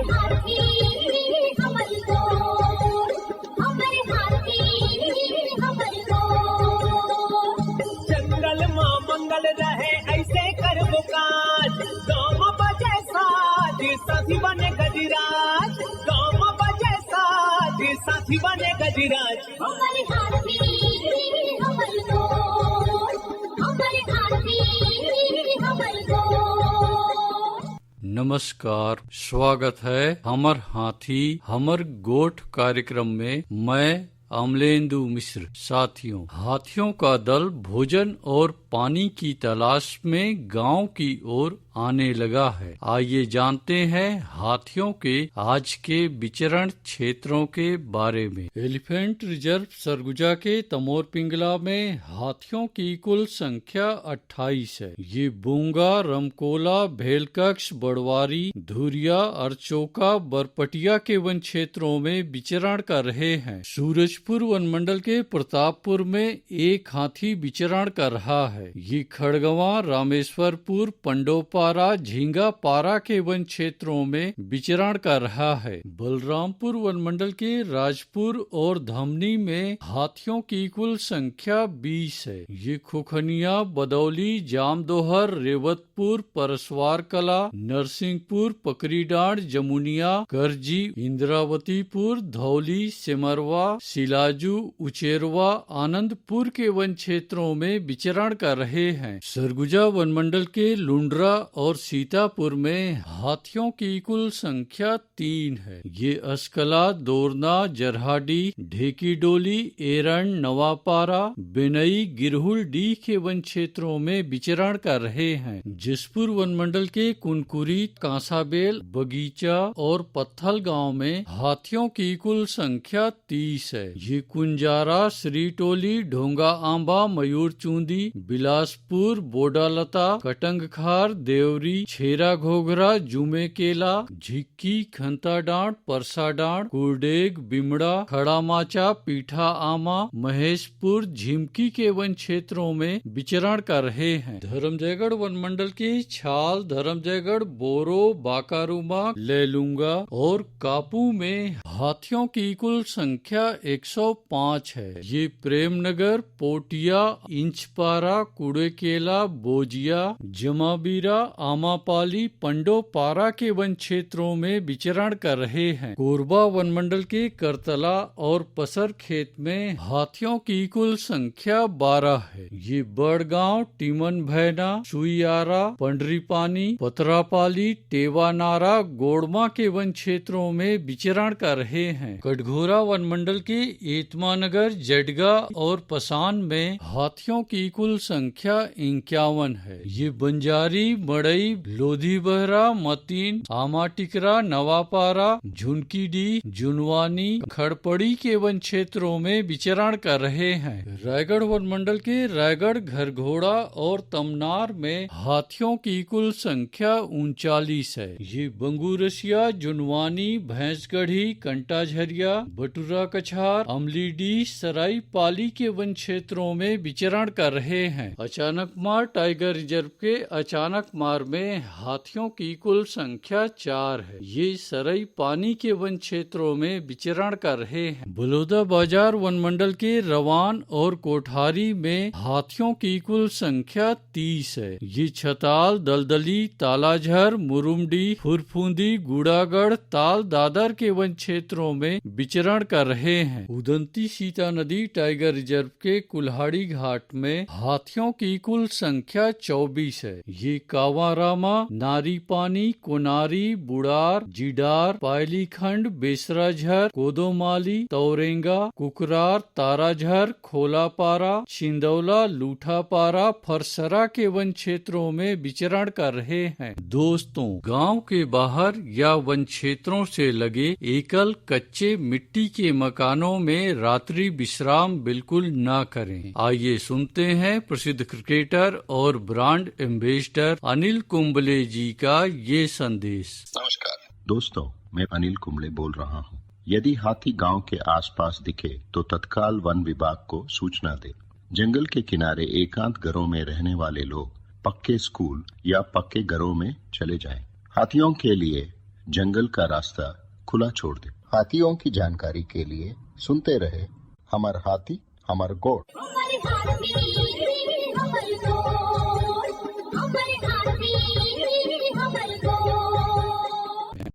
हाथी हमर को, हमारे हाथी हमर को। जंगल मां मंगल रहे ऐसे करबो काज, गाँव बजे साज साथी बने गजराज, गाँव बजे साज साथी बने गजराज। हमारे हाथी हमर को, हमारे हाथी हमर को। नमस्कार, स्वागत है हमर हाथी हमर गोठ कार्यक्रम में। मैं अमलेंदु मिश्र। साथियों, हाथियों का दल भोजन और पानी की तलाश में गांव की ओर आने लगा है। आइए जानते हैं हाथियों के आज के विचरण क्षेत्रों के बारे में। एलिफेंट रिजर्व सरगुजा के तमोर पिंगला में हाथियों की कुल संख्या 28 है। ये बूंगा, रमकोला, भेलकक्ष, बड़वारी, धुरिया, अरचोका, बरपटिया के वन क्षेत्रों में विचरण कर रहे हैं। सूरजपुर वन मंडल के प्रतापपुर में एक हाथी विचरण कर रहा है। ये खड़गवां, रामेश्वरपुर, पंडोपारा, झींगा पारा के वन क्षेत्रों में विचरण कर रहा है। बलरामपुर वन मंडल के राजपुर और धमनी में हाथियों की कुल संख्या 20 है। ये खुखनिया, बदौली, जामदोहर, रेवतपुर, परसवार कला, नरसिंहपुर, पकरीडांड, जमुनिया, करजी, इंद्रावतीपुर, धौली, सिमरवा, सिलाजू, उचेरवा, आनंदपुर के वन क्षेत्रों में विचरण कर रहे हैं। सरगुजा वन मंडल के लुंड्रा और सीतापुर में हाथियों की कुल संख्या 3 है। ये अस्कला, दोरना, जरहाडी, ढेकीडोली, एरण, नवापारा, बेनई, गिरहुल डी के वन क्षेत्रों में विचरण कर रहे हैं। जिसपुर वन मंडल के कुनकुरी, कांसाबेल, बगीचा और पत्थल गांव में हाथियों की कुल संख्या 30 है। ये कुंजारा, श्रीटोली, ढोंगा आंबा, मयूर चूंदी, बिलासपुर, बोडालता, कटंगखार, देवरी, छेरा घोघरा, जुमे केला, झिक्की, खंता डांड, परसा डांड, कुरडेग, बिमड़ा, खड़ा माचा, पीठा आमा, महेशपुर, झिमकी के वन क्षेत्रों में विचरण कर रहे हैं। धर्मजयगढ़ वन मंडल के छाल, धर्मजयगढ़, बोरो, बाकारूमा, लेलूंगा और कापू में हाथियों की कुल संख्या 105 है। ये प्रेमनगर, पोटिया, इंचपारा, कुड़ेकेला, बोजिया, जमाबीरा, आमापाली, पंडोपारा के वन क्षेत्रों में विचरण कर रहे हैं। कोरबा वन मंडल के करतला और पसर खेत में हाथियों की कुल संख्या 12 है। ये बड़गांव, टीमन भैना, सुइयारा, पंडरीपानी, पतरापाली, टेवानारा, गोड़मा के वन क्षेत्रों में विचरण कर रहे हैं। कटघोरा वन मंडल के एतमानगर, जडगा और पसान में हाथियों की कुल संख्या 51 है। ये बंजारी, मड़ई, लोधी बहरा, मतीन, आमाटिकरा, नवापारा, झुनकीडी, जुनवानी, खड़पड़ी के वन क्षेत्रों में विचरण कर रहे हैं। रायगढ़ वन मंडल के रायगढ़, घरघोड़ा और तमनार में हाथियों की कुल संख्या 39 है। ये बंगूरसिया, जुनवानी, भैंसगढ़ी, कंटाझरिया, बटुरा कछार, अमलीडी, सराई पाली के वन क्षेत्रों में विचरण कर रहे हैं। अचानकमार टाइगर रिजर्व के अचानकमार में हाथियों की कुल संख्या 4 है। ये सरई पानी के वन क्षेत्रों में विचरण कर रहे हैं। बलौदा बाजार वन मंडल के रवान और कोठारी में हाथियों की कुल संख्या 30 है। ये छताल, दलदली, तालाझर, मुरुमडी, फुरफुंदी, गुड़ागढ़, ताल दादर के वन क्षेत्रों में विचरण कर रहे हैं। उदंती सीता नदी टाइगर रिजर्व के कुल्हाड़ी घाट में हाथियों की कुल संख्या 24 है। ये कावारामा, नारी पानी, कोनारी, बुड़ार, जिडार, पायलीखंड, बेसराझर, कोदोमाली, तौरेंगा, कुकरार, ताराझर, खोलापारा, छिंदौला, लूठापारा, फरसरा के वन क्षेत्रों में विचरण कर रहे हैं। दोस्तों, गांव के बाहर या वन क्षेत्रों से लगे एकल कच्चे मिट्टी के मकानों में रात्रि विश्राम बिल्कुल न करें। आइए सुनते हैं प्रसिद्ध क्रिकेटर और ब्रांड एम्बेसडर अनिल कुंबले जी का ये संदेश। नमस्कार दोस्तों, मैं अनिल कुंबले बोल रहा हूँ। यदि हाथी गांव के आसपास दिखे तो तत्काल वन विभाग को सूचना दे। जंगल के किनारे एकांत घरों में रहने वाले लोग पक्के स्कूल या पक्के घरों में चले जाएं। हाथियों के लिए जंगल का रास्ता खुला छोड़ दे। हाथियों की जानकारी के लिए सुनते रहे हमर हाथी हमर गोठ। हमर हाथी हमर गोठ।